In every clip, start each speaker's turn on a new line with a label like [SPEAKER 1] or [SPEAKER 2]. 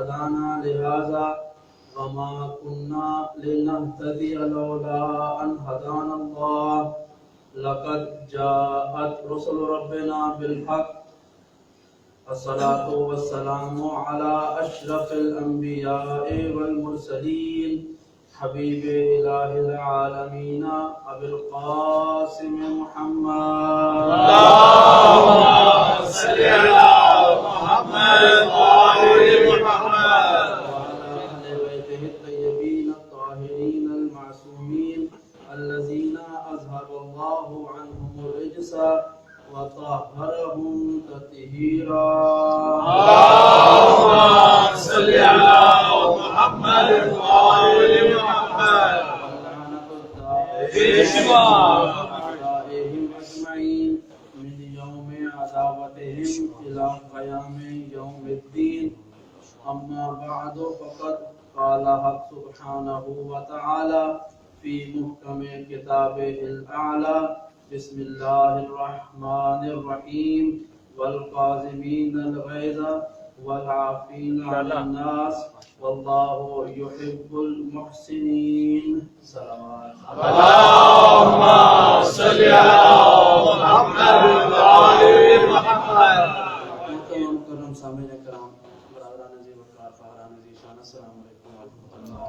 [SPEAKER 1] هدانا لهذا وما كنا لنهتدي لولا أن هدانا الله لقد جاءت رسل ربنا بالحق الصلاة والسلام على أشرف الأنبياء والمرسلين حبيب إله العالمين أبي القاسم محمد
[SPEAKER 2] اللهم صل على محمد وآل محمد
[SPEAKER 1] وعلى أهل بيته الطيبين الطاهرين المعصومين الذين أذهب الله عنهم الرجس وطهرهم تطهيرا
[SPEAKER 2] اللهم صل على محمد وآل محمد
[SPEAKER 1] ولعنة الدائرين أعدائهم أجمعين من يوم عداوتهم إلى قيام يوم الدين أما بعد فقد قال حق سبحانه وتعالى في محكم كتابه الأعلى بسم الله الرحمن الرحيم والقاظمين الغيظ والعافين عن الناس والله يحب المحسنين. صلوات
[SPEAKER 2] اللهم صل على محمد وآل محمد.
[SPEAKER 1] محترم سامعین کرام، برادران عزیز وقار، فخران عزیز شان، السلام علیکم ورحمۃ اللہ.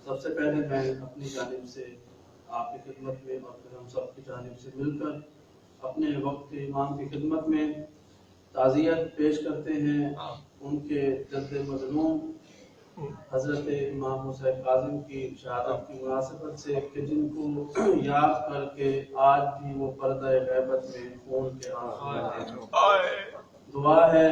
[SPEAKER 1] سب سے پہلے میں اپنی جانب سے آپ کی خدمت میں اور پھر ہم سب کی جانب سے مل کر اپنے وقت کے امام کی خدمت میں تعزیت پیش کرتے ہیں ان کے جد مظلوم حضرت امام حسین کاظم کی شہادت کی مناسبت سے کہ جن کو یاد کر کے آج بھی وہ پردہ غیبت میں خون کے آنسو بہتے ہیں. دعا ہے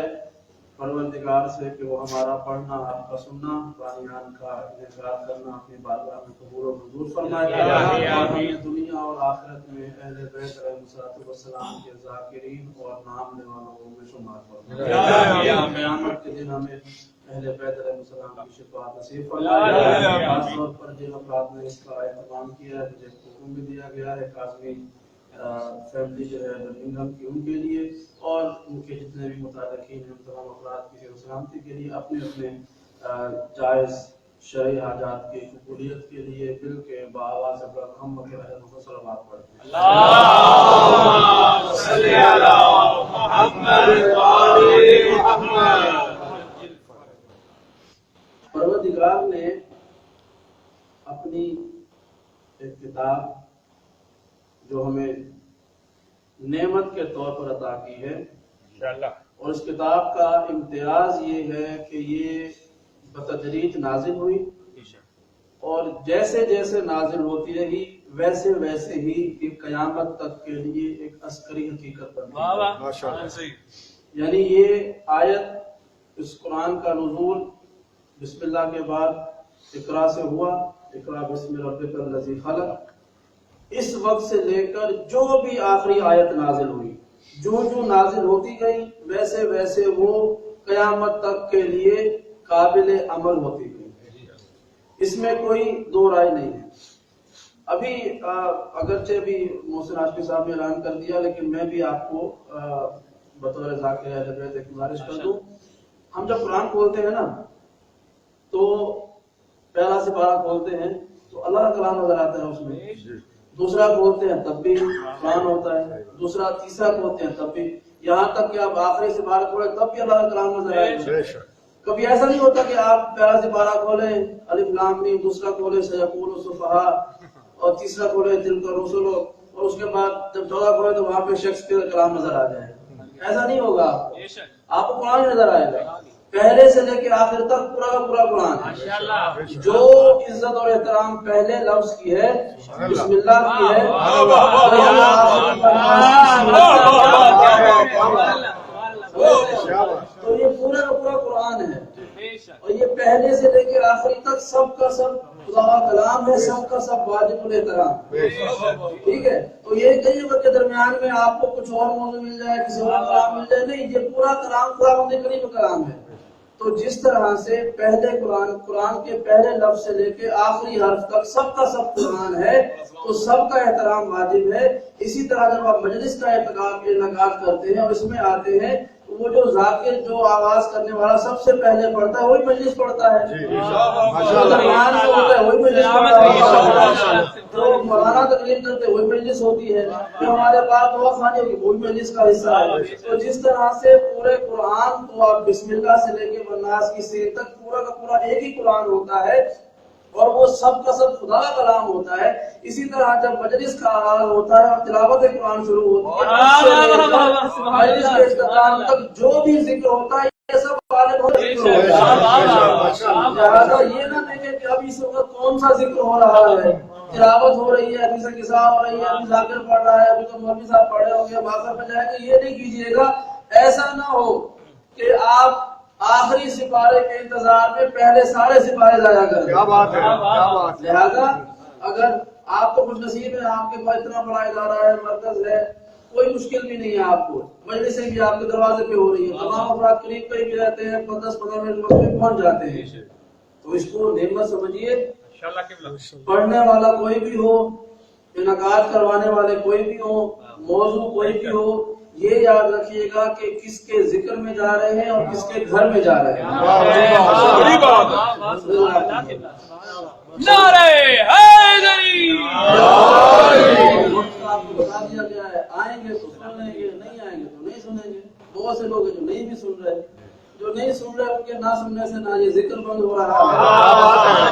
[SPEAKER 1] پروردگار سے کہ وہ ہمارا پڑھنا، آپ کا سننا، بانیان کا انعقاد کرنا اپنی بارگاہ میں قبول و منظور فرمائے اور ہمیں دنیا اور آخرت میں اہل بیت علیہ السلام کے ذاکرین اور نام لینے والوں میں شمار فرمائے. قیامت کے دن ہمیں اہل بیت علیہ السلام کی شفاعت نصیب فرمائے. خاص طور پر جن افراد نے اس کا اہتمام کیا ہے، مجھے حکم بھی دیا گیا ہے کاظمی فیملی جو ہے برمنگھم کی، ان کے لیے اور ان کے جتنے بھی متعلقین ہیں تمام افراد کی صحت و سلامتی کے لیے، اپنے اپنے جائز شرعی حاجات کی قبولیت کے لیے دل کے بآواز محمد کے اہل صلوات پڑھتے ہیں.
[SPEAKER 2] اللهم صل على محمد وآل محمد.
[SPEAKER 1] پروردگار نے اپنی ایک کتاب جو ہمیں نعمت کے طور پر عطا کی ہے، اور اس کتاب کا امتیاز یہ ہے کہ یہ بتدریج نازل ہوئی اور جیسے جیسے نازل ہوتی رہی ویسے ویسے ہی یہ قیامت تک کے لیے ایک عسکری حقیقت بن گئی. یعنی یہ آیت، اس قرآن کا نزول بسم اللہ کے بعد اقرا سے ہوا، اقرا بسم ربک الذی خلق، اس وقت سے لے کر جو بھی آخری آیت نازل ہوئی، جو جو نازل ہوتی گئی ویسے ویسے وہ قیامت تک کے لیے قابل عمل ہوتی گئی. اس میں کوئی دو رائے نہیں ہے. ابھی اگرچہ بھی محسن ہاشمی صاحب نے اعلان کر دیا، لیکن میں بھی آپ کو بطور ذاکر اہل بیت ایک گزارش کر دوں. ہم جب قرآن کھولتے ہیں نا تو پہلا سپارہ کھولتے ہیں تو اللہ کا کلام نظر آتا ہے اس میں، دوسرا کھولتے ہیں تب بھی قرآن ہوتا ہے، دوسرا تیسرا کھولتے ہیں تب بھی، یہاں تک کہ آپ آخری سپارہ کھولیں تب بھی اللہ کا کلام نظر آئے گا. کبھی ایسا نہیں ہوتا کہ آپ پہلا سپارہ کھولیں الف لام میم، دوسرا کھولیں سیقول السفہاء، اور تیسرا کھولیں تلک الرسل، اور اس کے بعد جب چوتھا کھولیں تو وہاں پہ شیکسپیئر کا کلام نظر آ جائے. ایسا نہیں ہوگا، آپ کو قرآن نظر آئے گا پہلے سے لے کے آخر تک، پورا کا پورا قرآن. جو عزت اور احترام پہلے لفظ کی ہے، بسم اللہ کی ہے، تو یہ پورا کا پورا قرآن ہے، اور یہ پہلے سے لے کے آخری تک سب کا سب خدا کا کلام ہے، سب کا سب واجب الاحترام. ٹھیک ہے، تو یہ کئی وقت کے درمیان میں آپ کو کچھ اور موضوع مل جائے، کسی اور کلام مل جائے، نہیں، یہ پورا کلام خدا کریم کا کلام ہے. تو جس طرح سے پہلے قرآن کے پہلے لفظ سے لے کے آخری حرف تک سب کا سب قرآن ہے، تو سب کا احترام واجب ہے۔ اسی طرح جب آپ مجلس کا انعقاد کرتے ہیں اور اس میں آتے ہیں، وہ جو ذاکر جو آواز کرنے والا سب سے پہلے پڑھتا ہے وہی مجلس پڑھتا ہے، وہی مجلس پڑھتا ہے، جو مولانا تقریر کرتے وہی مجلس ہوتی ہے، جو ہمارے پاس دعا خانی ہوگی وہی مجلس کا حصہ ہے۔ تو جس طرح سے پورے قرآن کو آپ بسم اللہ سے لے کے والناس کی سیر تک پورا کا پورا ایک ہی قرآن ہوتا ہے اور وہ سب کا سب خدا کا کلام ہوتا ہے، اسی طرح جب مجلس کا آغاز ہوتا ہے اور تلاوت قرآن شروع ہوتی ہے، مجلس کے اختتام تک جو بھی ذکر ہوتا ہے یہ سب غالب ہو ذکر ہوتا ہے۔ لہٰذا یہ نہ دیکھیں کہ اب اس وقت کون سا ذکر ہو رہا ہے، تلاوت ہو رہی ہے، ابھی سے قصہ ہو رہی ہے، ابھی ذاکر پڑھ رہا ہے، ابھی تو مولوی صاحب پڑھے ہوں گے، باقر پہ جائے گا، یہ نہیں کیجیے گا۔ ایسا نہ ہو کہ آپ آخری سپارے کے انتظار میں پہلے سارے سپارے ضائع کر دیں۔
[SPEAKER 2] کیا بات ہے، کیا بات ہے۔
[SPEAKER 1] لہذا اگر آپ کو خوش نصیب ہے، آپ کے پاس اتنا بڑا ادارہ ہے، مرکز ہے، کوئی مشکل بھی نہیں ہے، آپ کو مجلسیں بھی آپ کے دروازے پہ ہو رہی ہے، تمام افراد قریب پہ بھی رہتے ہیں، 10-15 منٹ وقت میں پہنچ جاتے ہیں، تو اس کو نعمت سمجھیے۔ پڑھنے والا کوئی بھی ہو، انعقاد کروانے والے کوئی بھی ہو، موضوع کوئی بھی ہو، یہ یاد رکھیے گا کہ کس کے ذکر میں جا رہے ہیں اور کس کے گھر میں جا رہے ہیں۔
[SPEAKER 3] نعرہ حیدری!
[SPEAKER 1] آپ کو بتا دیا گیا ہے، آئیں گے تو سن لیں گے، نہیں آئیں گے تو نہیں سنیں گے۔ بہت سے لوگ ہیں جو نہیں بھی سن رہے، جو نہیں سن رہے ان کے نہ سننے سے نہ یہ ذکر بند ہو رہا ہے،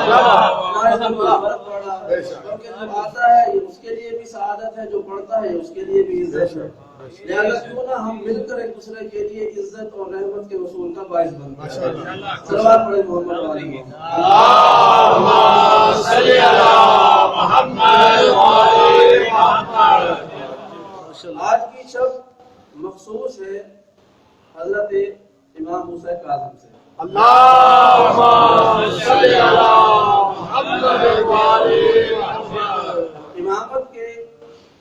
[SPEAKER 1] نہ اس میں فرق پڑ رہا ہے، کیونکہ جو آتا ہے یہ اس کے لیے بھی سعادت ہے، جو پڑھتا ہے اس کے لیے بھی عزت ہے۔ لہٰذا کیوں نہ ہم مل کر ایک دوسرے کے لیے عزت اور رحمت کے حصول کا باعث بنتے ہیں۔ صلوات پڑھیں محمد علیہ
[SPEAKER 2] اللہم صلی علی محمد وعلی محمد۔
[SPEAKER 1] آج کی شب مخصوص ہے حضرت امام موسیٰ کاظم سے۔
[SPEAKER 2] اللہم صلی علی محمد وعلی محمد۔
[SPEAKER 1] امامت کے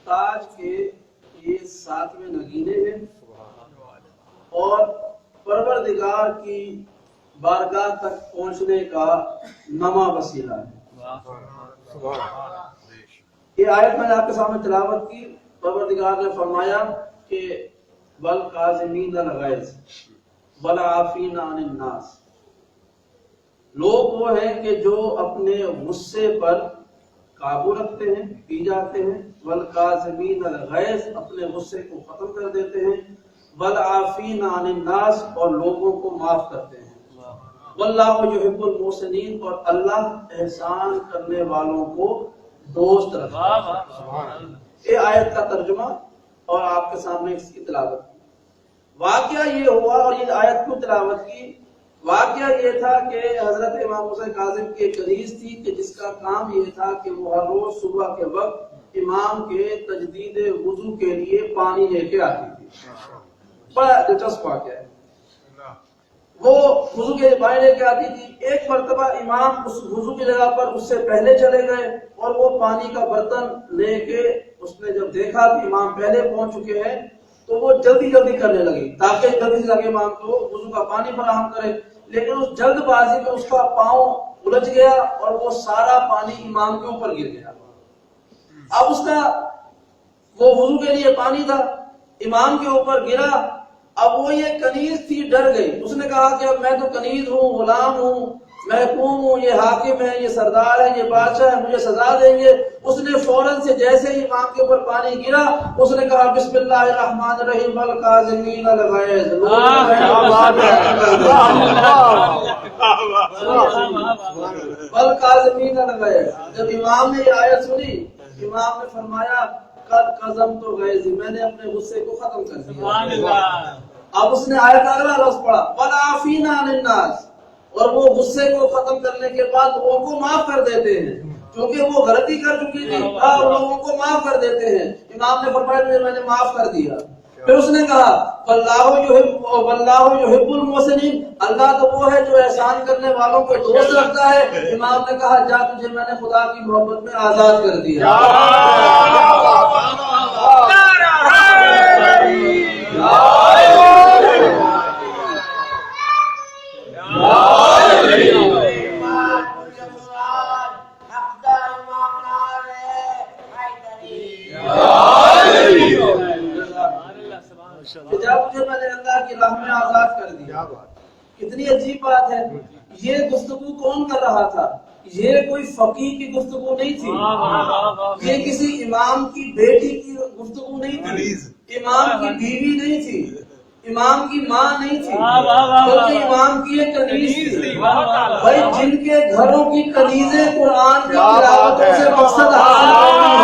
[SPEAKER 1] تاج کے یہ 7ویں نگینے ہیں اور پروردگار کی بارگاہ تک پہنچنے کا نواں وسیلہ ہے۔ یہ آیت میں نے آپ کے سامنے تلاوت کی، پروردگار نے فرمایا کہ والقاظمین الغیظ والعافین عن الناس، لوگ وہ ہیں کہ جو اپنے غصے پر قابو رکھتے ہیں، پی جاتے ہیں، والقاظمین الغیظ اپنے غصے کو ختم کر دیتے ہیں، والعافین عن الناس اور لوگوں کو معاف کرتے ہیں، واللہ یحب المحسنین اور اللہ احسان کرنے والوں کو دوست رکھتا ہے۔ یہ آیت کا ترجمہ اور آپ کے سامنے اس کی تلاوت کی۔ واقعہ یہ ہوا اور یہ آیت کو تلاوت کی، واقعہ یہ تھا کہ حضرت امام موسیٰ کاظم کی ایک کنیز تھی کہ جس کا کام یہ تھا کہ وہ ہر روز صبح کے وقت امام کے تجدید وضو کے لیے پانی لے کے آتی تھی۔ بڑا دلچسپ واقعہ ہے۔ وہ وضو کے پانی لے کے آتی تھی، ایک مرتبہ امام اس وضو کی جگہ پر اس سے پہلے چلے گئے اور وہ پانی کا برتن لے کے اس نے جب دیکھا کہ امام پہلے پہنچ چکے ہیں تو وہ جلدی جلدی کرنے لگی تاکہ جلدی سے جا امام کو وضو کا پانی فراہم کرے، لیکن اس جلد بازی میں اس کا پاؤں الجھ گیا اور وہ سارا پانی امام کے اوپر گر گیا۔ اب اس کا وہ وضو کے لیے پانی تھا، امام کے اوپر گرا، اب وہ یہ کنیز تھی ڈر گئی، اس نے کہا کہ اب میں تو کنیز ہوں، غلام ہوں، محکوم ہوں، یہ حاکم ہے، یہ سردار ہے، یہ بادشاہ ہے، مجھے سزا دیں گے۔ اس نے فوراً سے جیسے ہی امام کے اوپر پانی گرا اس نے کہا بسم اللہ الرحمن الرحیم والقاظمین الغیظ، والقاظمین الغیظ۔ جب امام نے یہ آیت سنی امام نے فرمایا قد قزمت غیظی، میں نے اپنے غصے کو ختم کر دیا۔ اب اس نے آیت اگلا لفظ پڑھا والعافین عن الناس، اور وہ غصے کو ختم کرنے کے بعد لوگوں کو معاف کر دیتے ہیں، کیونکہ وہ غلطی کر چکی تھی، لوگوں کو معاف کر دیتے ہیں۔ امام نے فرمایا میں نے معاف کر دیا۔ پھر اس نے کہا واللہ یحب المحسنین، اللہ تو وہ ہے جو احسان کرنے والوں کو دوست رکھتا ہے۔ امام نے کہا جا تجھے میں نے خدا کی محبت میں آزاد کر دیا۔ کتنی عجیب بات ہے، یہ گفتگو کون کر رہا تھا؟ یہ کوئی فقیہ کی گفتگو نہیں تھی، یہ کسی امام کی بیٹی کی گفتگو نہیں تھی، امام کی بیوی نہیں تھی، امام کی ماں نہیں تھی، بلکہ امام کی ایک کنیز تھی۔ بھائی جن کے گھروں کی کنیزیں قرآن کی تلاوتوں سے مقصد حاصل کرتی،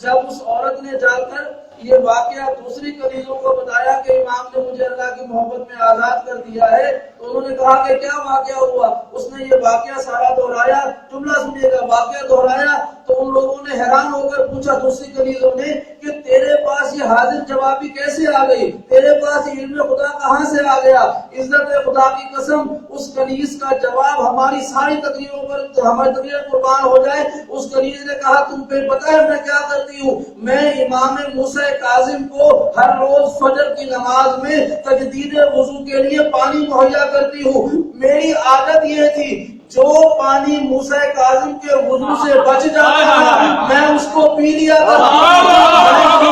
[SPEAKER 1] جب اس عورت نے جا کر یہ واقعہ دوسری کنیزوں کو بتایا کہ امام نے مجھے اللہ کی محبت میں آزاد کر دیا ہے، تو انہوں نے کہا کہ کیا واقعہ ہوا؟ اس نے یہ واقعہ سارا دہرایا، جملہ سنیے گا، واقعہ دہرایا تو ان لوگوں نے حیران ہو کر پوچھا دوسری کنیزوں نے کہ تیرے پاس یہ حاضر جوابی کیسے آ گئی؟ تیرے پاس یہ علم خدا کہاں سے آ گیا؟ عزت خدا کی قسم، اس کنیز کا جواب ہماری ساری تقریروں پر، ہماری تقریر قربان ہو جائے، اس کنیز نے کہا تم پہ پتہ ہے میں کیا کرتی ہوں؟ میں امام موسیٰ کاظم کو ہر روز فجر کی نماز میں تجدید وضو کے لیے پانی مہیا کرتی ہوں۔ میری عادت یہ تھی جو پانی موسیٰ کاظم کے وضو سے بچ جاتا تھا میں اس کو پی لیا کرتا،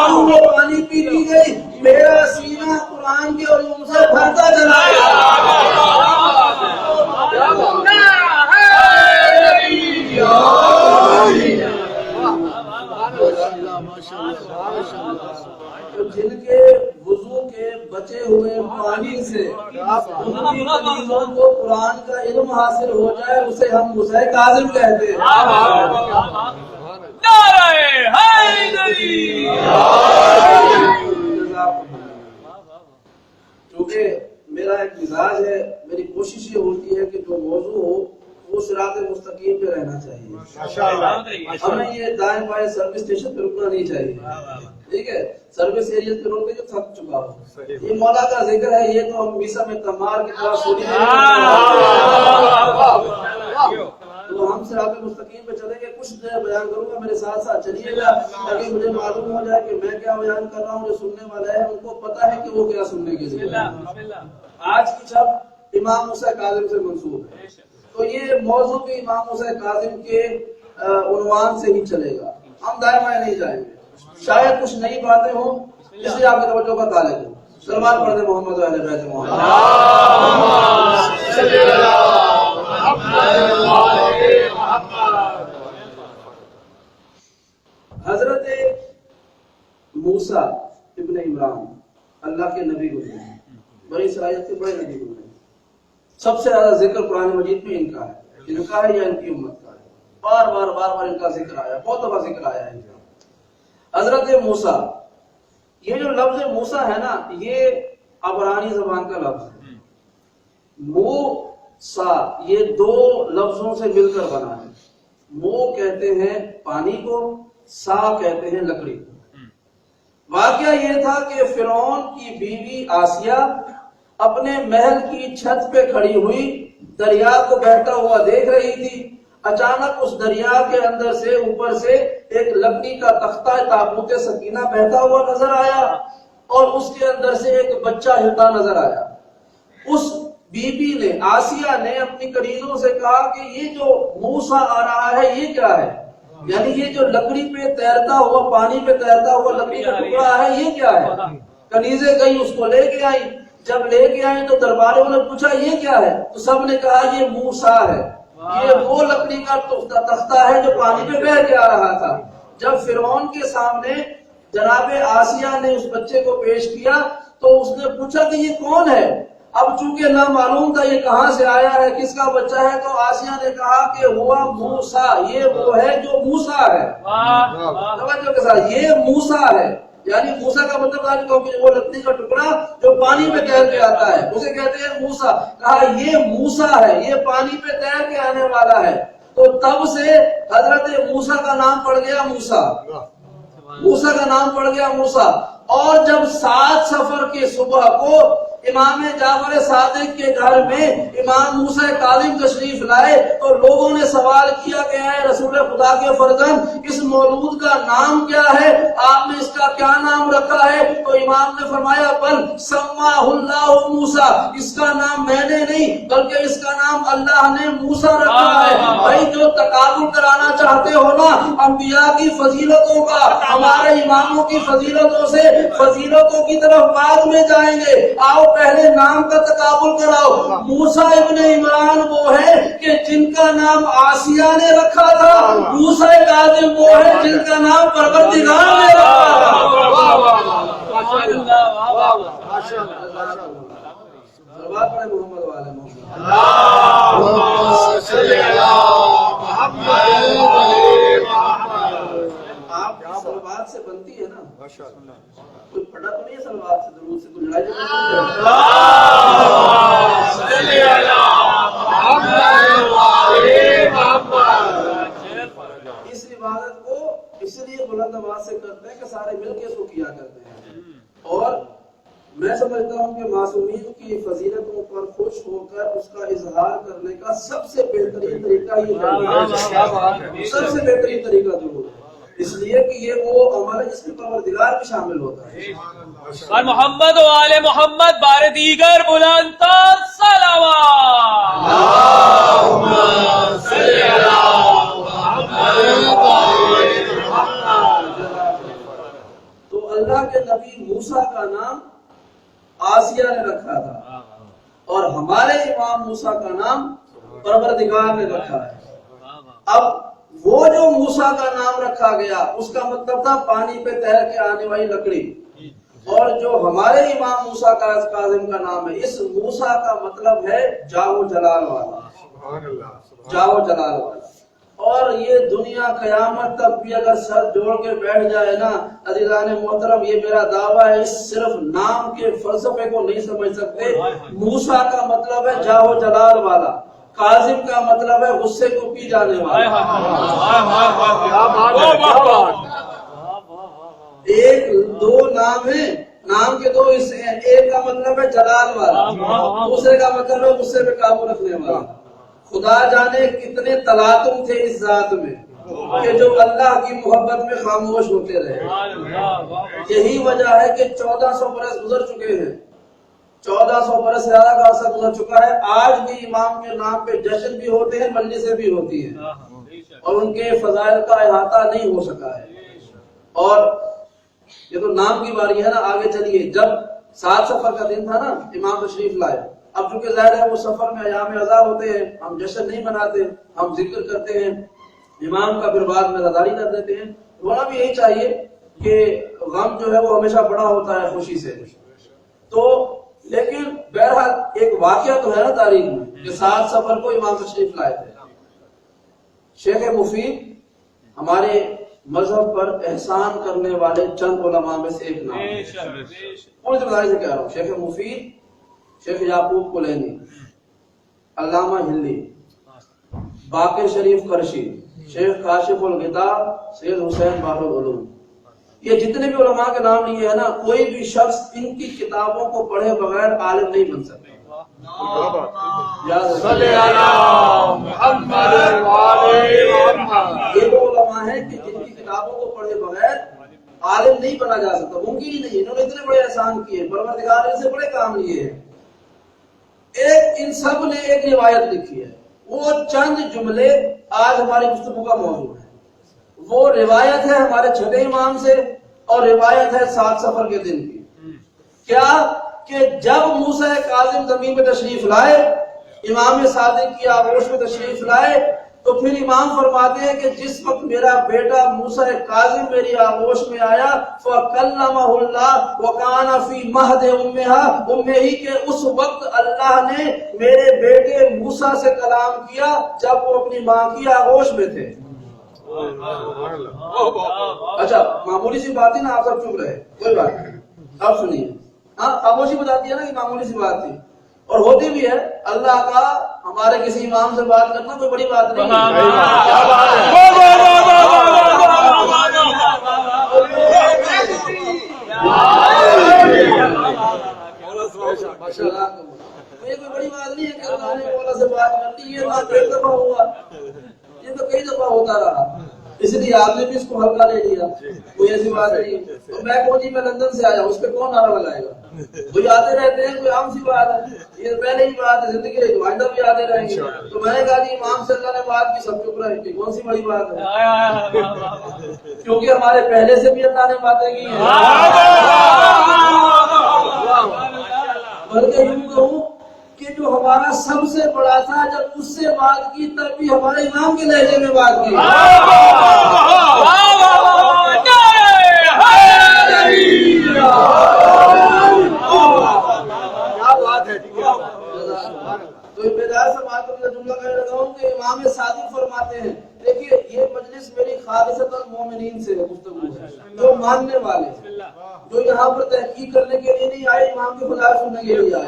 [SPEAKER 1] وہ پانی پیتی گئی، میرا سینہ قرآن کے علوم سے بھرتا چلا جن کے وضو کے بچے ہوئے پانی سے ان کی کنیزوں کو قرآن کا علم حاصل ہو جائے اسے ہم موسیٰ کاظم کہتے ہیں۔
[SPEAKER 3] نعرہ حیدری!
[SPEAKER 1] چونکہ میرا ایک مزاج ہے، میری کوشش یہ ہوتی ہے کہ جو موضوع ہو وہ صراط مستقیم پہ رہنا چاہیے، ہمیں یہ دائیں بائیں سروس اسٹیشن پہ رکنا نہیں چاہیے، ٹھیک ہے؟ سروس ایریز پہ روک کے جو تھک چکا ہو، یہ مولا کا ذکر ہے، یہ تو ہم میسا میں تمار کی طرح سونی تو ہم صراط مستقیم پہ چلیں گے۔ کچھ بیان کروں گا، میرے ساتھ ساتھ چلیے گا تاکہ مجھے معلوم ہو جائے کہ میں کیا بیان کر رہا ہوں، جو سننے والا ہے ان کو پتہ ہے کہ وہ کیا سننے کے لیے۔ آج کی چھپ امام موسیٰ کاظم سے منسوب ہے، تو یہ موضوع بھی امام موسیٰ کاظم کے عنوان سے ہی چلے گا، ہم دائیں بائیں نہیں جائیں گے، شاید کچھ نئی باتیں ہوں اس لیے آپ کی توجہ کا طالب ہوں۔ سلمان پڑھ دیں محمد و اہل بیت محمد۔ حضرت موسیٰ ابن عمران اللہ کے نبی گزرے ہیں، بنی اسرائیل کے بڑے نبی گزرے ہیں، سب سے زیادہ ذکر قرآن مجید میں ان کا ہے، ان کا ہے یا ان کی امت کا ہے، بار بار ان کا ذکر آیا، بہت دفعہ ذکر آیا ہے ان کا۔ حضرت موسیٰ، یہ جو لفظ موسیٰ ہے نا یہ عبرانی زبان کا لفظ ہے، موسیٰ یہ دو لفظوں سے مل کر بنا ہے، مو کہتے ہیں پانی کو، سا کہتے ہیں لکڑی کو۔ واقعہ یہ تھا کہ فرعون کی بیوی آسیہ اپنے محل کی چھت پہ کھڑی ہوئی دریا کو بہتا ہوا دیکھ رہی تھی، اچانک اس دریا کے اندر سے اوپر سے ایک لکڑی کا تختہ تابوت سکینہ بہتا ہوا نظر آیا اور اس کے اندر سے ایک بچہ ہلتا نظر آیا۔ اس بی بی نے، آسیہ نے اپنی کنیزوں سے کہا کہ یہ جو موسیٰ آ رہا ہے یہ کیا ہے؟ یعنی یہ جو لکڑی پہ تیرتا ہوا، پانی پہ تیرتا ہوا لکڑی کا ٹکڑا ہے یہ کیا ہے؟ کنیزیں گئی اس کو لے کے آئی، جب لے کے آئیں تو درباریوں نے پوچھا یہ کیا ہے؟ تو سب نے کہا یہ موسیٰ ہے، یہ وہ لکڑی کا تختہ ہے جو پانی پہ بہہ کے آ رہا تھا۔ جب فرعون کے سامنے جناب آسیہ نے اس بچے کو پیش کیا تو اس نے پوچھا کہ یہ کون ہے؟ اب چونکہ نہ معلوم تھا یہ کہاں سے آیا ہے، کس کا بچہ ہے، تو آسیہ نے کہا کہ ہوا موسیٰ، یہ وہ ہے جو موسیٰ ہے۔ توجہ کے ساتھ، یہ موسیٰ ہے، یعنی موسیٰ کا مطلب آج کہ وہ لکڑی کا ٹکڑا جو پانی پہ تیر کے آتا ہے اسے کہتے ہیں موسیٰ۔ کہا یہ موسیٰ ہے، یہ پانی پہ تیر کے آنے والا ہے۔ تو تب سے حضرت موسیٰ کا نام پڑ گیا موسیٰ، موسیٰ کا نام پڑ گیا موسیٰ۔ اور جب 7 صفر کی صبح کو امام جعفر صادق کے گھر میں امام موسیٰ کاظم تشریف لائے تو لوگوں نے سوال کیا کہ اے رسول خدا کے فرزند اس مولود کا نام کیا ہے، آپ نے اس کا کیا نام رکھا ہے؟ تو امام نے فرمایا بل سماہ اللہ موسیٰ، اس کا نام میں نے نہیں بلکہ اس کا نام اللہ نے موسیٰ رکھا ہے۔ بھائی جو تقابل کرانا چاہتے ہو نا انبیاء کی فضیلتوں کا ہمارے اماموں کی فضیلتوں سے، فضیلتوں کی طرف بعد میں جائیں گے، آؤ پہلے نام کا تقابل کراؤ۔ موسیٰ ابن عمران وہ ہے کہ جن کا نام آسیہ نے رکھا تھا، موسیٰ کاظم وہ ہے جن کا نام پروردگار نے رکھا تھا۔ دربار پڑھے محمد والے محمد،
[SPEAKER 2] اللہم صلی علی محمد
[SPEAKER 1] آپ کی صلوات سے بنتی ہے نا، کوئی پڑھا تو نہیں ہے صلوات سے، درود سے کوئی لڑائی جھگڑا نہیں ہے۔
[SPEAKER 2] اللہم صلی علی محمد وآل محمد۔
[SPEAKER 1] اس عبادت کو اس لیے بلند آواز سے کرتے ہیں کہ سارے مل کے اس کو کیا کرتے ہیں، اور میں سمجھتا ہوں کہ معصومین کی فضیلتوں پر خوش ہو کر اس کا اظہار کرنے کا سب سے بہترین طریقہ یہ ہے، سب سے بہترین طریقہ ضرور ہے، اس لیے کہ یہ وہ عمل ہے جس میں پروردگار بھی شامل ہوتا ہے۔
[SPEAKER 3] اور محمد و آل محمد بار دیگر بلند تر صلوات۔
[SPEAKER 2] اللہم صلی علی محمد وآل محمد۔
[SPEAKER 1] تو اللہ کے نبی موسیٰ کا نام آسیہ نے رکھا تھا اور ہمارے امام موسیٰ کا نام پروردگار نے رکھا ہے۔ اب وہ جو موسیٰ کا نام رکھا گیا اس کا مطلب تھا پانی پہ تیر کے آنے والی لکڑی، اور جو ہمارے امام موسیٰ کاظم کا نام ہے اس موسیٰ کا مطلب ہے جاہ و جلال والا، جاہ و جلال والا۔ اور یہ دنیا قیامت تک بھی اگر سر جوڑ کے بیٹھ جائے نا عزیزان محترم، یہ میرا دعویٰ ہے، اس صرف نام کے فلسفے کو نہیں سمجھ سکتے۔ موسیٰ کا مطلب ہے جاہ و جلال والا، کاظم کا مطلب ہے غصے کو پی جانے والا۔ ایک دو نام ہیں، نام کے دو حصے ہیں، ایک کا مطلب ہے جلال والا، دوسرے کا مطلب ہے غصے پہ قابو رکھنے والا۔ خدا جانے کتنے تلاطم تھے اس ذات میں کہ جو اللہ کی محبت میں خاموش ہوتے رہے۔ یہی وجہ ہے کہ 1400 برس گزر چکے ہیں، 1400 برس سے زیادہ کا عرصہ گزر چکا ہے، آج بھی امام کے نام پہ جشن بھی ہوتے ہیں، مجلسیں بھی ہوتی ہیں، اور ان کے فضائل کا احاطہ نہیں ہو سکا ہے۔ اور یہ تو نام کی باری ہے نا، آگے چلیے۔ جب 7 سفر کا دن تھا نا، امام تشریف لائے، اب چونکہ ظاہر ہے وہ سفر میں ایام عزا ہوتے ہیں، ہم جشن نہیں مناتے، ہم ذکر کرتے ہیں، امام کا پھر بعد میں رضاداری کر دیتے ہیں۔ ہونا بھی یہی چاہیے کہ غم جو ہے وہ ہمیشہ بڑا ہوتا ہے خوشی سے۔ تو لیکن بہرحال ایک واقعہ تو ہے نا تاریخ میں کہ 7 سفر کو امام تشریف لائے تھے۔ شیخ مفید ہمارے مذہب پر احسان کرنے والے چند علماء میں سے ایک نام ہے، پوری ذمہ داری سے کہہ رہا ہوں، شیخ مفید، شیخ یعقوب کلینی، علامہ ہلی، باقر شریف قرشی، شیخ کاشف الغطاء، سید حسین بحر العلوم، یہ جتنے بھی علماء کے نام لیے ہیں نا، کوئی بھی شخص ان کی کتابوں کو پڑھے بغیر عالم نہیں بن سکتا۔
[SPEAKER 2] صلی علی محمد وآل محمد۔
[SPEAKER 1] یہ وہ علماء ہیں کہ جن کی کتابوں کو پڑھے بغیر عالم نہیں بنا جا سکتا، ممکن ہی نہیں۔ انہوں نے اتنے بڑے احسان کیے، پروردگار نے سے بڑے کام لیے ہیں۔ ایک ان سب نے ایک روایت لکھی ہے، وہ چند جملے آج ہماری گفتگو کا موضوع ہے۔ وہ روایت ہے ہمارے چھٹے امام سے اور روایت ہے 7 سفر کے دن کی۔ کیا کہ جب موسیٰ کاظم زمین میں تشریف لائے، امام صادق کی آغوش میں تشریف لائے، تو پھر امام فرماتے ہیں کہ جس وقت میرا بیٹا موسیٰ کاظم میری آغوش میں آیا فَكَلَّمَهُ اللَّهُ وَكَانَ فِي مَهْدِ أُمِّهِ کہ اس وقت اللہ نے میرے بیٹے موسیٰ سے کلام کیا جب وہ اپنی ماں کی آغوش میں تھے۔ اچھا معمولی سی بات تھی نا، آپ سب چپ رہے، کوئی بات نہیں، اب سنیے۔ ہاں خاموشی بتاتی ہے نا کہ معمولی سی بات تھی، اور ہوتی بھی ہے۔ اللہ کا ہمارے کسی امام سے بات کرنا کوئی بڑی بات نہیں یہ کوئی بڑی بات نہیں ہے کہ اللہ نے مولا سے بات کر لی، یہ بات ایک دفعہ ہوا، یہ تو کئی دفعہ ہوتا رہا، اس لیے آپ نے بھی اس کو ہلکا لے لیا، کوئی ایسی بات نہیں۔ تو میں کہوں جی میں لندن سے آیا ہوں، اس پہ کون نعرہ لگائے گا؟ کوئی آتے رہتے ہیں، کوئی عام سی بات ہے، یہ پہلے ہی بات ہے، زندگی آئندہ بھی آتے رہیں گے۔ تو میں نے کہا جی امام سے اللہ نے بات کی، سب چپ رہے، کون سی بڑی بات ہے؟ کیونکہ ہمارے پہلے سے بھی اللہ نے باتیں کی ہیں، بلکہ یوں کہوں کہ جو ہمارا سب سے بڑا تھا، جب اس سے بات کی تب بھی ہمارے امام کے لہجے میں بات کی۔ تو بیدار سے بات کرنے کا جملہ کہنے لگا ہوں کہ امام صادق فرماتے ہیں، دیکھیے یہ مجلس میری خالصۃ المومنین سے گفتگو ہے، جو ماننے والے ہیں، جو یہاں پر تحقیق کرنے کے لیے نہیں آئے، امام کی خدا سننے کے لیے آئے،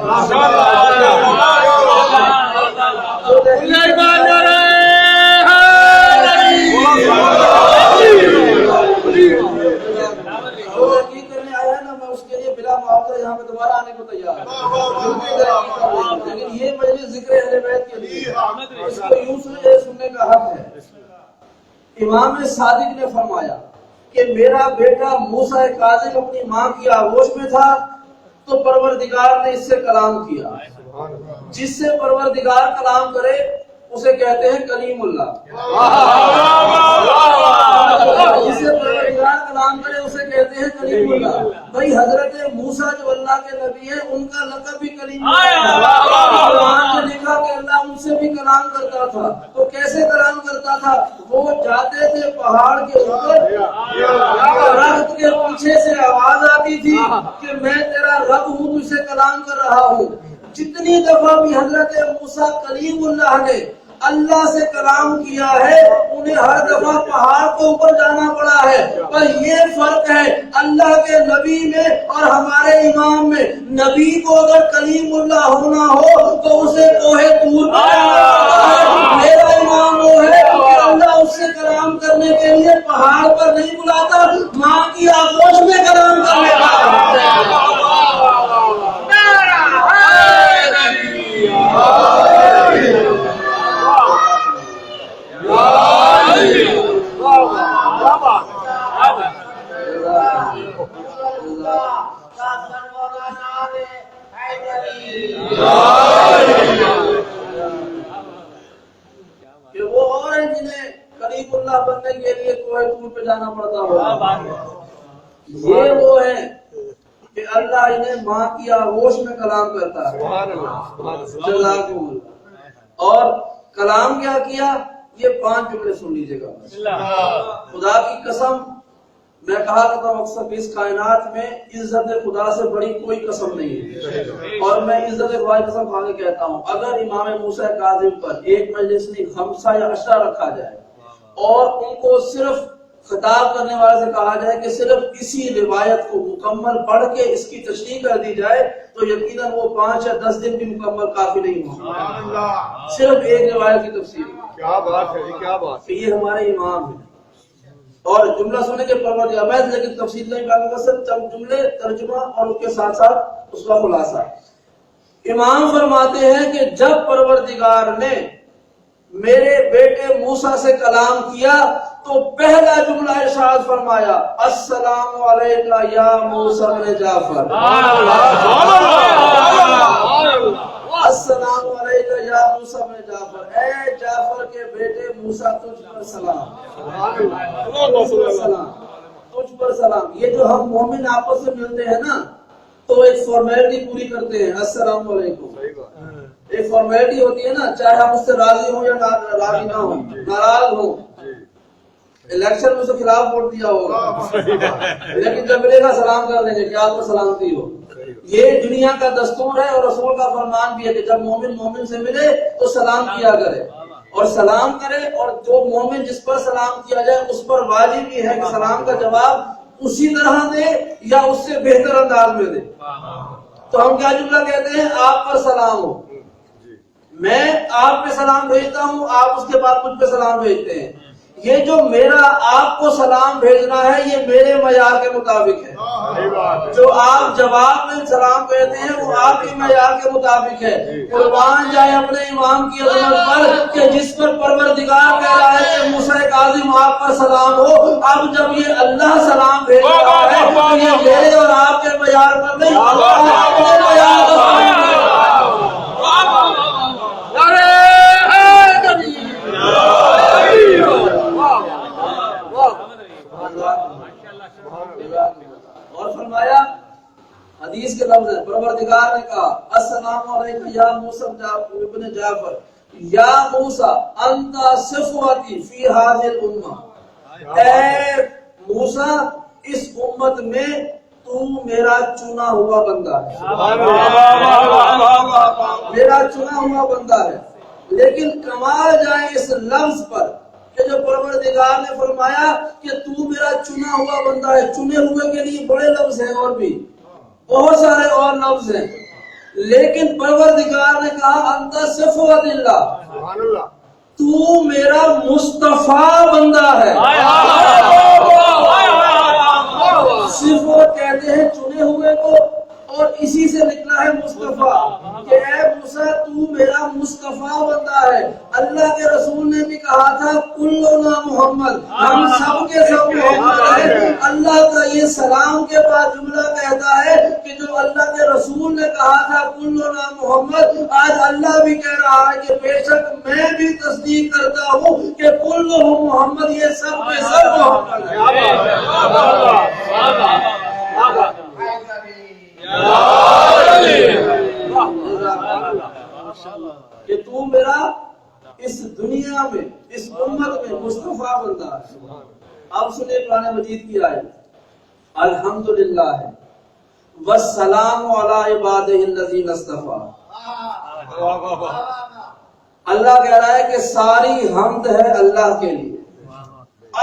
[SPEAKER 1] جو تحقیق کرنے آیا ہے نا، میں اس کے لیے بلا معاوضہ یہاں پہ دوبارہ آنے کو تیار ہوں، لیکن یہ مجلس ذکر اہل بیت کے لیے اس کو یوں سننے کا حق ہے۔ امام صادق نے فرمایا کہ میرا بیٹا موسیٰ کاظم اپنی ماں کی آغوش میں تھا تو پروردگار نے اس سے کلام کیا، جس سے پروردگار کلام کرے اسے کہتے ہیں کلیم اللہ، جس سے پروردگار کلام کرے اسے کہتے ہیں کلیم اللہ۔ بھائی حضرت موسیٰ جو اللہ کے نبی ہیں ان کا لقب بھی کلیم اللہ، قرآن نے لکھا کہ اللہ ان سے بھی کلام کرتا تھا، تو کیسے کلام کرتا تھا؟ وہ جاتے تھے پہاڑ کے اوپر، درخت کے پیچھے سے آواز آتی تھی کہ میں تیرا رب ہوں، تجھ سے کلام کر رہا ہوں۔ جتنی دفعہ بھی حضرت موسیٰ کلیم اللہ نے اللہ سے کلام کیا ہے انہیں ہر دفعہ پہاڑ کے اوپر جانا پڑا ہے، پر یہ فرق ہے اللہ کے نبی میں اور ہمارے امام میں۔ نبی کو اگر کلیم اللہ ہونا ہو تو اسے کوہ طور پر، میرا امام وہ ہے کہ اللہ اس سے کلام کرنے کے لیے پہاڑ پر نہیں بلاتا، ماں کی آغوش میں کلام کرنے کا۔ کہ وہ اور ہیں جنہیں کلیم اللہ بننے کے لیے کوہ طور پہ جانا پڑتا ہو، یہ وہ ہیں کہ اللہ انہیں ماں کی آغوش میں کلام کرتا ہے۔ اور کلام کیا کیا؟ یہ 5 جملے سن لیجیے گا۔ خدا کی قسم، میں کہا کرتا ہوں اکثر اس کائنات میں عزت خدا سے بڑی کوئی قسم نہیں ہے، اور میں عزت خدا کی قسم کھا کے کہتا ہوں اگر امام موسیٰ کاظم پر ایک مجلس نہیں 5 یا 10 رکھا جائے اور ان کو صرف خطاب کرنے والے سے کہا جائے کہ صرف اسی روایت کو مکمل پڑھ کے اس کی تشریح کر دی جائے تو یقیناً وہ 5 یا 10 دن بھی مکمل کافی نہیں ہوں، صرف ایک روایت کی تفسیر۔
[SPEAKER 2] کیا بات ہے، کیا بات ہے،
[SPEAKER 1] یہ ہمارے امام ہیں۔ اور جملہ سننے کے پروردگار میں لیکن تفصیل نہیں کہا گا، صرف چند جملے ترجمہ اور اس کے ساتھ ساتھ اس کا خلاصہ۔ امام فرماتے ہیں کہ جب پروردگار نے میرے بیٹے موسیٰ سے کلام کیا تو پہلا جملہ ارشاد فرمایا السلام علیکہ یا موسیٰ بن جعفر، السلام علیکہ یا موسیٰ بن جعفر، اے جعفر کے بیٹے موسیٰ تجھ پر سلام، تجھ پر سلام۔ یہ جو ہم مومن آپس میں ملتے ہیں نا تو ایک فارمیلٹی پوری کرتے ہیں، السلام علیکم، ایک فارمیلٹی ہوتی ہے نا، چاہے ہم اس سے راضی ہوں یا راضی نہ ہوں، ناراض ہوں، الیکشن میں اس کے خلاف ووٹ دیا ہوگا لیکن جب ملے گا سلام کر لیں گے کہ آپ کو سلامتی ہو۔ یہ دنیا کا دستور ہے اور رسول کا فرمان بھی ہے کہ جب مومن مومن سے ملے تو سلام کیا کرے اور سلام کرے، اور جو مومن جس پر سلام کیا جائے اس پر واجب یہ ہے کہ سلام کا جواب اسی طرح دے یا اس سے بہتر انداز میں دے۔ تو ہم کیا جملہ کہتے ہیں؟ آپ پر سلام ہو، میں آپ پہ سلام بھیجتا ہوں، آپ اس کے بعد مجھ پہ سلام بھیجتے ہیں۔ یہ جو میرا آپ کو سلام بھیجنا ہے یہ میرے معیار کے مطابق ہے، جو آپ جواب میں سلام کہتے ہیں وہ آپ کے معیار کے مطابق ہے۔ قربان جائے اپنے امام کی عظمت پر کہ جس پر پروردگار کہہ رہا ہے کہ موسیٰ کاظم آپ پر سلام ہو، اب جب یہ اللہ سلام بھیج رہا ہے تو یہ میرے اور آپ کے معیار پر نہیں، اللہ اپنے معیار پر۔ اور فرمایا حدیث کے لفظ ہے، پروردگار نے کہا السلام علیکم یا موسیٰ ابن جعفر یا موسیٰ انت صفوتی فی هذه الامہ، اے موسیٰ اس امت میں تو میرا چنا ہوا بندہ ہے، میرا چنا ہوا بندہ ہے۔ لیکن کمال جائے اس لفظ پر کہ جو پروردگار نے فرمایا کہ تو میرا چنا ہوا بندہ ہے۔ چنے ہوئے کے لیے بڑے لفظ ہیں اور بھی بہت سارے اور لفظ ہیں، لیکن پروردگار نے کہا انت صفوت اللہ، تو میرا مصطفیٰ بندہ ہے۔ صفوت کہتے ہیں چنے ہوئے کو، اور اسی سے نکلا ہے مصطفیٰ کہ اے موسیٰ تو میرا مصطفیٰ بندہ ہے۔ اللہ کے رسول نے بھی کہا تھا کلنا محمد، ہم سب کے سب محمد ہیں۔ اللہ کا یہ سلام کے بعد جملہ کہتا ہے کہ جو اللہ کے رسول نے کہا تھا کلنا محمد، آج اللہ بھی کہہ رہا ہے کہ بے شک میں بھی تصدیق کرتا ہوں کہ کلہم محمد، یہ سب کے سب محمد ہیں۔ کہ تو میرا اس دنیا میں اس امت میں مصطفیٰ بندہ ہے۔ اب سنیں قرآن مجید کی آیت، الحمدللہ والسلام علی عبادہ الذین اصطفیٰ۔ اللہ کہہ رہا ہے کہ ساری حمد ہے اللہ کے لیے،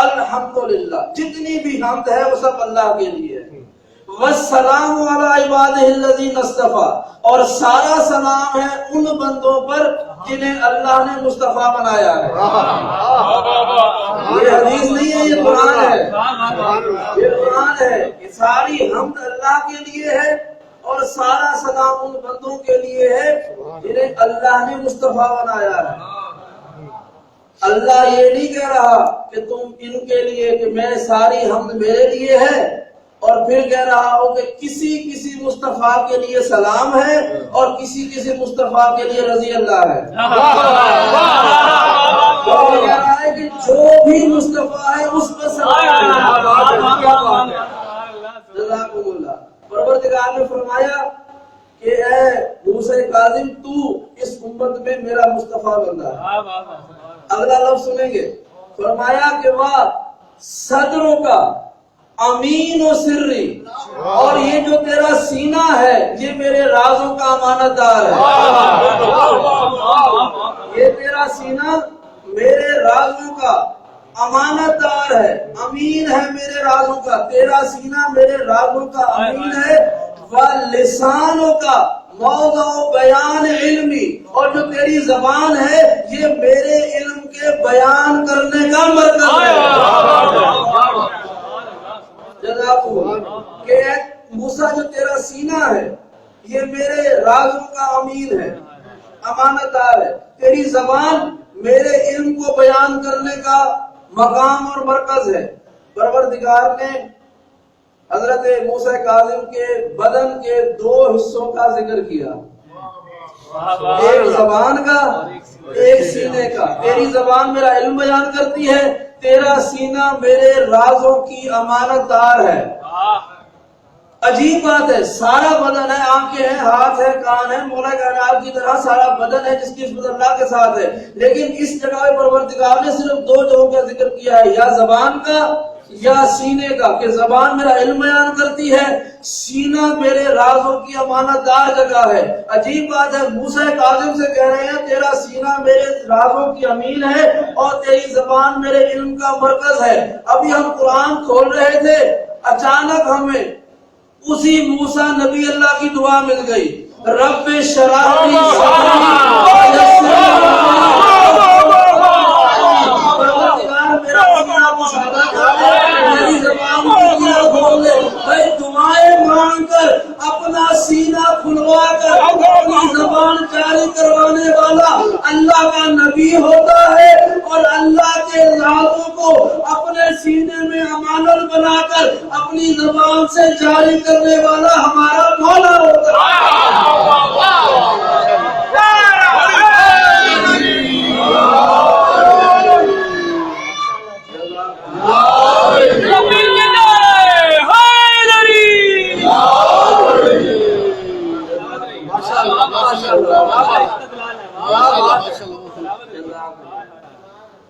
[SPEAKER 1] الحمدللہ، جتنی بھی حمد ہے وہ سب اللہ کے لیے ہے۔ والسلام علی عبادہ الذین اصطفیٰ، اور سارا سلام ہے ان بندوں پر جنہیں اللہ نے مصطفیٰ بنایا ہے۔ یہ حدیث نہیں ہے، یہ قرآن ہے، یہ قرآن ہے کہ ساری حمد اللہ کے لیے ہے اور سارا سلام ان بندوں کے لیے ہے جنہیں اللہ نے مصطفیٰ بنایا ہے۔ اللہ یہ نہیں کہہ رہا کہ تم ان کے لیے کہ میں ساری حمد میرے لیے ہے، اور پھر کہہ رہا ہو کہ کسی مصطفیٰ کے لیے سلام ہے اور کسی مصطفیٰ کے لیے رضی اللہ ہے۔ اور کہہ رہا ہے کہ جو بھی مصطفیٰ ہے اس پر سلام ہے۔ جزاکم اللہ۔ پروردگار نے فرمایا کہ اے موسیٰ کاظم تو اس امت میں میرا مصطفیٰ بندہ ہے۔ اگلا لفظ سنیں گے، فرمایا کہ وہ صدروں کا امین و سری، اور یہ جو تیرا سینہ ہے یہ میرے رازوں کا امانت دار ہے۔ یہ تیرا سینہ میرے رازوں کا امانت دار ہے، امین ہے میرے رازوں کا، تیرا سینہ میرے رازوں کا امین ہے۔ وَلِسَانُ کا موضع بیان علمی، اور جو تیری زبان ہے یہ میرے علم کے بیان کرنے کا مرکز ہے۔ کہ موسیٰ جو تیرا سینہ ہے یہ میرے رازوں کا امین ہے، امانت دار ہے، تیری زبان میرے علم کو بیان کرنے کا مقام اور مرکز ہے۔ پروردگار نے حضرت موسیٰ کاظم کے بدن کے دو حصوں کا ذکر کیا، ایک زبان کا ایک سینے کا۔ تیری زبان میرا علم بیان کرتی ہے، تیرا سینہ میرے رازوں کی امانت دار ہے۔ عجیب بات ہے، سارا بدن ہے، آنکھیں ہیں، ہاتھ ہے، کان ہے، مولا کائنات کی طرح سارا بدن ہے جس کی نسبت اللہ کے ساتھ ہے، لیکن اس جگہ پہ پروردگار نے صرف دو جگہوں کا ذکر کیا ہے، یا زبان کا یا سینے کا، کہ زبان میرا علم بیان کرتی ہے، سینہ میرے رازوں کی امانت دار جگہ ہے۔ عجیب بات ہے، موسیٰ کاظم سے کہہ رہے ہیں تیرا سینہ میرے رازوں کی امین ہے اور تیری زبان میرے علم کا مرکز ہے۔ ابھی ہم قرآن کھول رہے تھے، اچانک ہمیں اسی موسیٰ نبی اللہ کی دعا مل گئی، رب اشرح لی صدری، میرا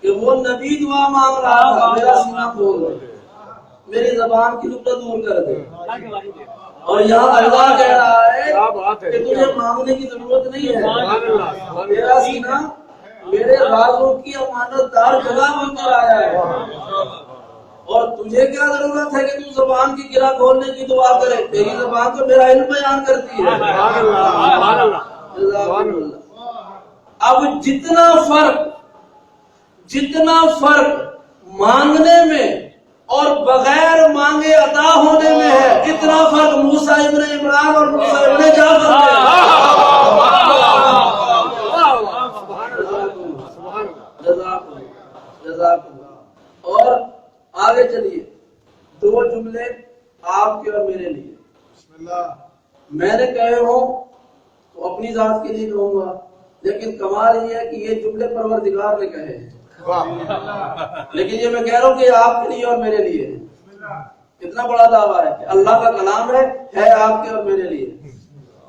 [SPEAKER 1] کہ وہ نبی دعا مانگ رہا تھا میرا سینہ کھول دے، میری زبان کی نقطہ دور کر دے، اور یہاں اللہ کہہ رہا ہے کہ تجھے مانگنے کی ضرورت نہیں ہے، میرا سینہ میرے رازوں کی امانت دار جگہ بن کر آیا ہے، اور تجھے کیا ضرورت ہے کہ تو زبان کی گرہ کھولنے کی دعا کرے، تیری زبان تو میرا علم بیان کرتی ہے۔ اب جتنا فرق مانگنے میں اور بغیر مانگے عطا ہونے میں ہے، اتنا فرق موسیٰ ابن عمران اور موسیٰ ابن جعفر میں ہے۔ اور آگے چلیے، دو جملے آپ کے اور میرے لیے، میں نے کہے ہوں تو اپنی ذات کے لیے کہوں گا، لیکن کمال یہ ہے کہ یہ جملے پروردگار نے کہے ہیں، لیکن یہ میں کہہ رہا ہوں کہ آپ کے لیے اور میرے لیے کتنا بڑا دعویٰ ہے کہ اللہ کا کلام ہے آپ کے اور میرے لیے۔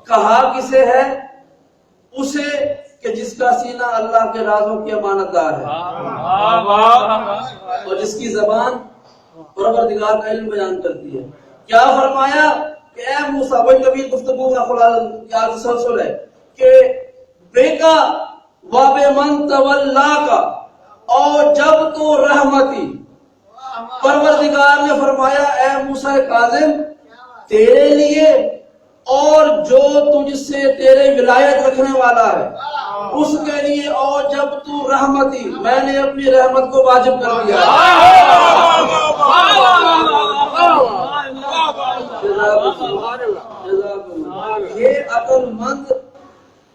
[SPEAKER 1] کہا کسے ہے؟ اسے کہ جس کا سینہ اللہ کے رازوں کی امانت دار ہے اور جس کی زبان پروردگار کا علم بیان کرتی ہے۔ کیا فرمایا کہ اے موسیٰ، وہی کبھی گفتگو کا خلاصہ تسلسل ہے کہ بیکا واب من تولا کا، اور جب تو رحمتی، پروردگار نے فرمایا اے موسیٰ کاظم تیرے لیے اور جو تجھ سے تیرے ولایت رکھنے والا ہے اس کے لیے، اور جب تو رحمتی، میں نے اپنی رحمت کو واجب کر دیا۔ یہ عقل مند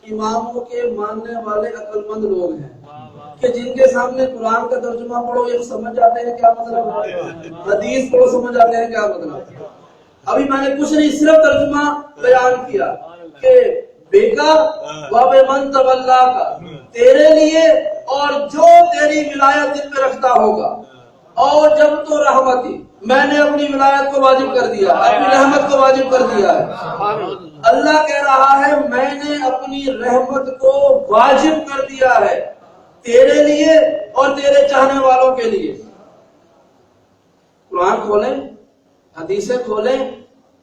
[SPEAKER 1] اماموں کے ماننے والے عقل مند لوگ ہیں کہ جن کے سامنے قرآن کا ترجمہ پڑھو یہ سمجھ جاتے ہیں کیا مطلب ہے، حدیث پڑھو سمجھ جاتے ہیں کیا مطلب۔ ابھی میں نے کچھ نہیں، صرف ترجمہ بیان کیا کہ بیکا واب من تولا کا، تیرے لیے اور جو تیری ولایت دل میں رکھتا ہوگا، اور جب تو رحمتی، میں نے اپنی ولایت کو واجب کر دیا، اپنی رحمت کو واجب کر دیا ہے۔ اللہ کہہ رہا ہے میں نے اپنی رحمت کو واجب کر دیا ہے تیرے لیے اور تیرے چاہنے والوں کے لیے۔ قرآن کھولیں، حدیثیں کھولیں،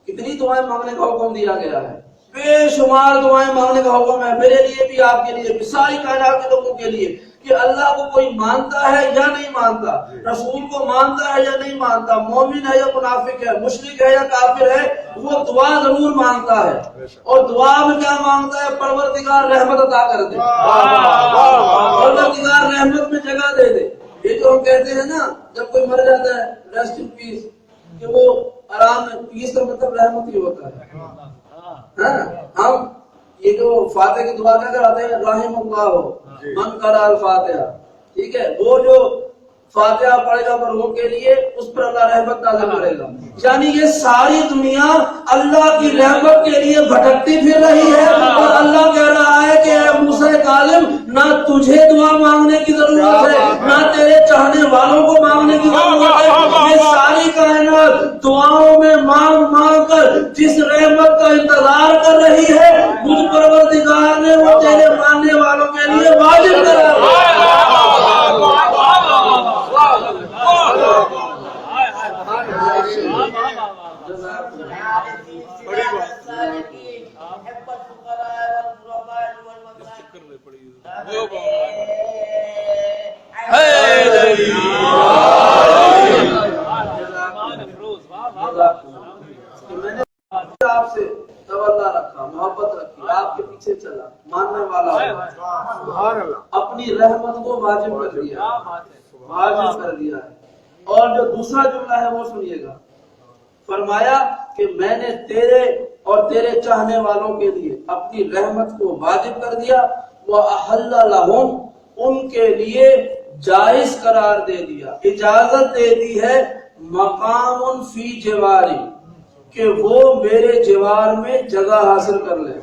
[SPEAKER 1] کتنی دعائیں مانگنے کا حکم دیا گیا ہے، بے شمار دعائیں مانگنے کا حکم ہے، میرے لیے بھی، آپ کے لیے بھی، ساری کائنات کے لوگوں کے لیے، کہ اللہ کو کوئی مانتا ہے یا نہیں مانتا، رسول کو مانتا ہے یا نہیں مانتا، مومن ہے یا منافق ہے، مشرک ہے یا کافر ہے، وہ دعا ضرور مانگتا ہے، اور دعا میں کیا مانگتا ہے؟ پروردگار رحمت عطا کر دے، پروردگار رحمت میں جگہ دے دے۔ یہ جو ہم کہتے ہیں نا جب کوئی مر جاتا ہے ریسٹ ان پیس، کہ وہ آرام میں، پیس کا مطلب رحمت ہی ہوتا ہے۔ ہم یہ جو فاتح کی دعا کیا کراتے ہیں، رحم اللہ من قرأ الفاتحہ، ٹھیک ہے، وہ جو فاتحہ پڑھے گا مروحوں کے لیے اس پر اللہ رحمت نازل کرے گا۔ یعنی یہ ساری دنیا اللہ کی رحمت کے لیے بھٹکتی پھر رہی ہے، اور اللہ کہہ رہا ہے کہ اے موسیٰ کاظم نہ تجھے دعا مانگنے کی ضرورت ہے، نہ تیرے چاہنے والوں کو مانگنے کی ضرورت ہے، یہ ساری کائنات دعاؤں میں مانگ مانگ کر جس رحمت کا انتظار کر رہی ہے، مجھ پروردگار نے وہ تیرے ماننے والوں کے لیے واجب کرا ہے۔ میں نے آپ سے تولا رکھا، محبت رکھی، آپ کے پیچھے چلا، ماننے والا اپنی رحمت کو واجب کر دیا، واجب کر دیا ہے۔ اور جو دوسرا جملہ ہے وہ سنیے گا، فرمایا کہ میں نے تیرے اور تیرے چاہنے والوں کے لیے اپنی رحمت کو واجب کر دیا، وَأَحَلَّ لَهُمْ، ان کے لیے جائز قرار دے دیا، اجازت دے دی ہے، مقام فی جواری، کہ وہ میرے جوار میں جگہ حاصل کر لیں،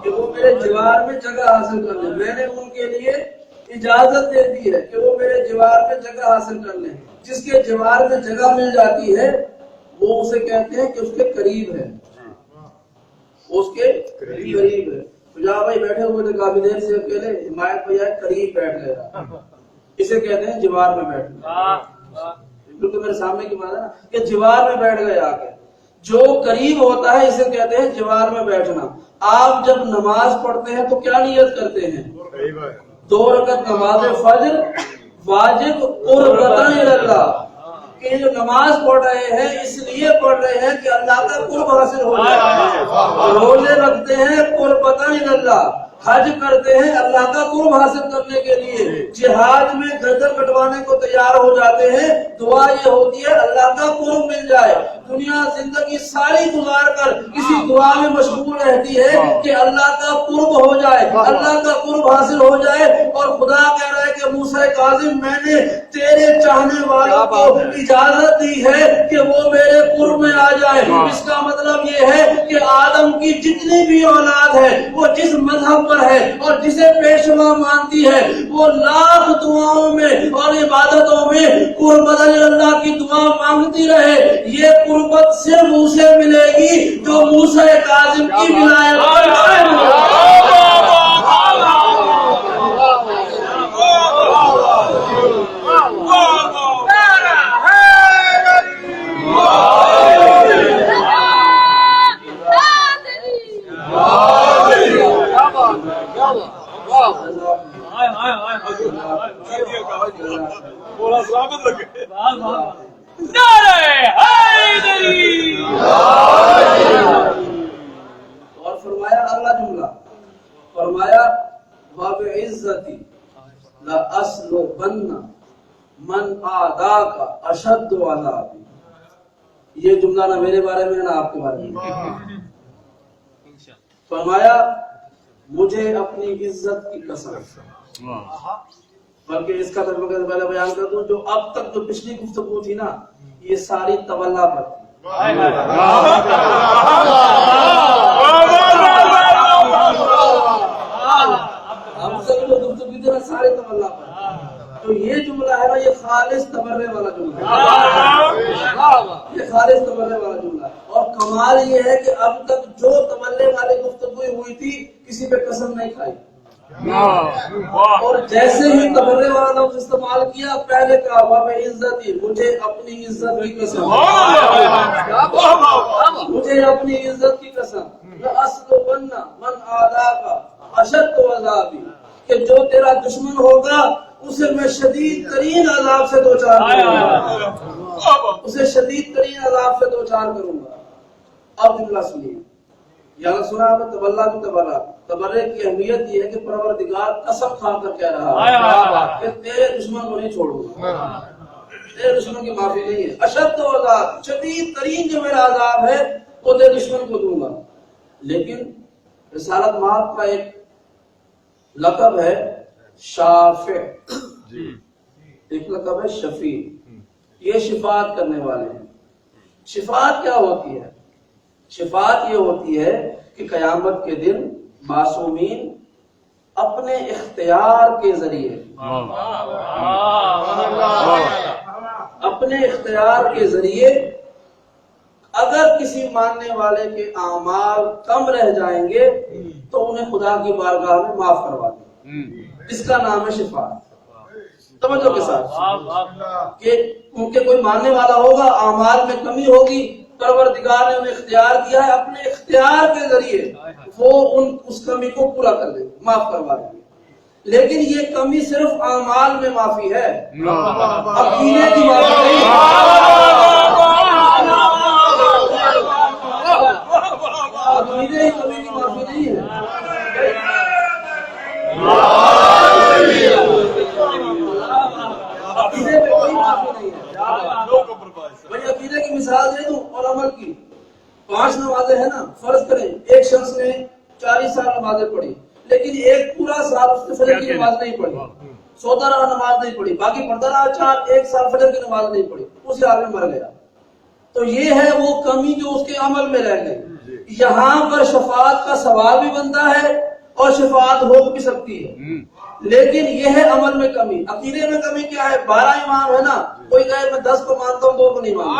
[SPEAKER 1] کہ وہ میرے جوار میں جگہ حاصل کر لیں۔ میں نے ان کے لیے اجازت دے دی ہے کہ وہ میرے جوار میں جگہ حاصل کر لیں۔ جس کے جوار میں جگہ مل جاتی ہے وہ اسے کہتے ہیں کہ اس کے قریب ہے، اس کے قریب ہے. جا بھائی بیٹھے ہوئے تھے کافی دیر سے اکیلے, حمایت بھیا قریب بیٹھ گیا, اسے کہتے ہیں جوار میں بیٹھنا. بالکل میرے سامنے کی بات ہے نا کہ جوار میں بیٹھ گئے آ کے. جو قریب ہوتا ہے اسے کہتے ہیں جوار میں بیٹھنا. آپ جب نماز پڑھتے ہیں تو کیا نیت کرتے ہیں؟ 2 رکعت نماز فجر واجب قربتاً اللہ, کہ جو نماز پڑھ رہے ہیں اس لیے پڑھ رہے ہیں کہ اللہ کا قرب حاصل ہو جائے. روزے رکھتے ہیں قربتاً اللہ, حج کرتے ہیں اللہ کا قرب حاصل کرنے کے لیے, جہاد میں گردن کٹوانے کو تیار ہو جاتے ہیں, دعا یہ ہوتی ہے اللہ کا قرب مل جائے. دنیا زندگی ساری گزار کر کسی دعا میں مشغول رہتی ہے کہ اللہ کا قرب ہو جائے, اللہ کا قرب حاصل ہو جائے. اور خدا کہہ رہا ہے کہ موسیٰ کاظم میں نے تیرے چاہنے والوں کو اجازت دی ہے کہ وہ میرے قرب میں آ جائے. اس کا مطلب یہ ہے کہ آدم کی جتنی بھی اولاد ہے وہ جس مذہب پر ہے اور جسے پیشوا مانتی ہے وہ لاکھ دعاؤں میں اور عبادتوں میں قربت اللہ کی دعا مانگتی رہے. یہ قربت صرف اسے ملے گی جو موسیٰ کاظم کی ولایت پر قائم ہو. اور فرمایا اگلا جملہ, فرمایا وَبِعِزَّتِي لَأَسْلُبَنَّ مَنْ آدَاكَ أَشَدُّ عَذَابِي. یہ جملہ نہ میرے بارے میں نہ آپ کے بارے میں. فرمایا مجھے اپنی عزت کی قسم, بلکہ اس کا ترجمہ سے پہلے بیان کر دوں, جو اب تک جو پچھلی گفتگو تھی نا یہ ساری تولا پر تھی. ہم سب جو گفتگو تھی نا سارے تولا پر, تو یہ جملہ ہے نا یہ خالص تبرے والا جملہ ہے, یہ خالص تبرے والا جملہ ہے. اور کمال یہ ہے کہ اب تک جو تبرے والی گفتگو ہوئی تھی کسی پہ قسم نہیں کھائی, اور جیسے ہی تبرے والا لفظ استعمال کیا پہلے کہا وَبِعِزَّتِي مجھے اپنی عزت کی قسم, مجھے اپنی عزت کی قسم, لَأَسْلُبَنَّ مَنْ آدَاكَ أَشَدُّ عَذَابِي, کہ جو تیرا دشمن ہوگا اسے میں شدید ترین عذاب سے دوچار کروں گا, اسے شدید ترین عذاب سے دوچار کروں گا. اب جملہ سنیے, یہاں سنا ہے تبلا تو تبلا. تبرے کی اہمیت یہ ہے کہ پروردگار قسم کھا کر کہہ رہا ہے کہ تیرے دشمن کو نہیں چھوڑوں گا, تیرے دشمن کی معافی نہیں ہے. اشد عذاب, شدید ترین جو میرا عذاب ہے وہ تیرے دشمن کو دوں گا. لیکن رسالت مآب کا ایک لقب ہے شافع, ایک لقب ہے شفیع. یہ شفاعت کرنے والے ہیں. شفاعت کیا ہوتی ہے؟ شفاعت یہ ہوتی ہے کہ قیامت کے دن معصومین اپنے اختیار کے ذریعے اگر کسی ماننے والے کے اعمال کم رہ جائیں گے تو انہیں خدا کی بارگاہ میں معاف کروا دیں. اس کا نام ہے شفاعت. توجہ کے ساتھ کہ ان کے کوئی ماننے والا ہوگا, اعمال میں کمی ہوگی, پروردگار نے انہیں اختیار دیا ہے, اپنے اختیار کے ذریعے وہ اس کمی کو پورا کر دیں, معاف کروا دیں. لیکن یہ کمی صرف اعمال میں معافی ہے, عقیدے کی معافی نہیں. عقیدے کی کمی کی معافی نہیں ہے. عقیدے میں کوئی معافی نہیں ہے. بھائی عقیدے کی مثال دے دوں اور عمل کی. 5 نمازیں ہیں نا, فرض کریں ایک شخص نے 40 سال نمازیں پڑھی لیکن ایک پورا سال اس نے فجر کی نماز نہیں پڑھی, سوتا رہا نماز نہیں پڑھی, باقی پڑھتا رہا 1 سال فجر کی نماز نہیں پڑھی, اسی حال میں مر گیا. تو یہ ہے وہ کمی جو اس کے عمل میں رہ گئی. یہاں پر شفاعت کا سوال بھی بنتا ہے اور شفاعت ہو بھی سکتی ہے, لیکن یہ ہے عمل میں کمی. عقیدے میں کمی کیا ہے؟ 12 امام ہے نا, کوئی کہے میں 10 کو مانتا ہوں 2 کو نہیں مانتا.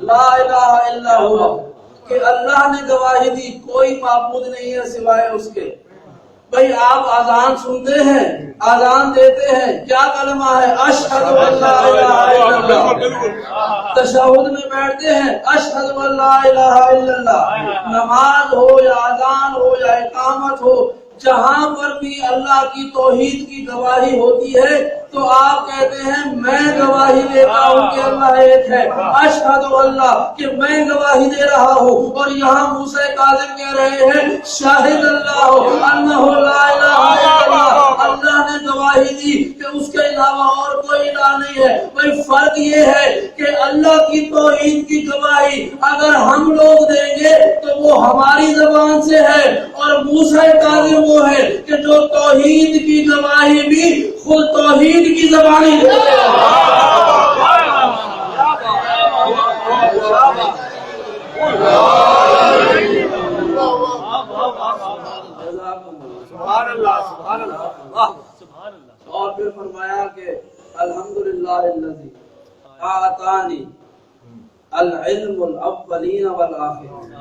[SPEAKER 1] لا الہ الا ہوا، کہ اللہ نے گواہی دی کوئی معبود نہیں ہے سوائے اس کے۔ بھئی آپ اذان سنتے ہیں، اذان دیتے ہیں، کیا کلمہ ہے؟ اشہد ان لا الہ الا اللہ۔ تشہد میں بیٹھتے ہیں، اشہد ان لا الہ الا اللہ۔ نماز ہو یا اذان ہو یا اقامت ہو، جہاں پر بھی اللہ کی توحید کی گواہی ہوتی ہے تو آپ کہتے ہیں میں گواہی دیتا ہوں کہ اللہ ایک ہے، اشہد اللہ، کہ میں گواہی دے رہا ہوں۔ اور یہاں موسیٰ کاظم کہہ رہے ہیں شاہد اللہ انہ لا الہ الا اللہ، اللہ نے گواہی دی کہ اس کے علاوہ اور کوئی الہ نہیں ہے۔ بھئی فرق یہ ہے کہ اللہ کی توحید کی گواہی اگر ہم لوگ دیں گے تو وہ ہماری زبان سے ہے، اور موسیٰ کاظم وہ ہے کہ جو توحید کی گواہی بھی خود توحید کی زبانی دیتے ہیں۔
[SPEAKER 2] سبحان اللہ، سبحان اللہ۔
[SPEAKER 1] اور پھر فرمایا کہ الحمدللہ الذی اعطانی العلم الاولین والآخرین،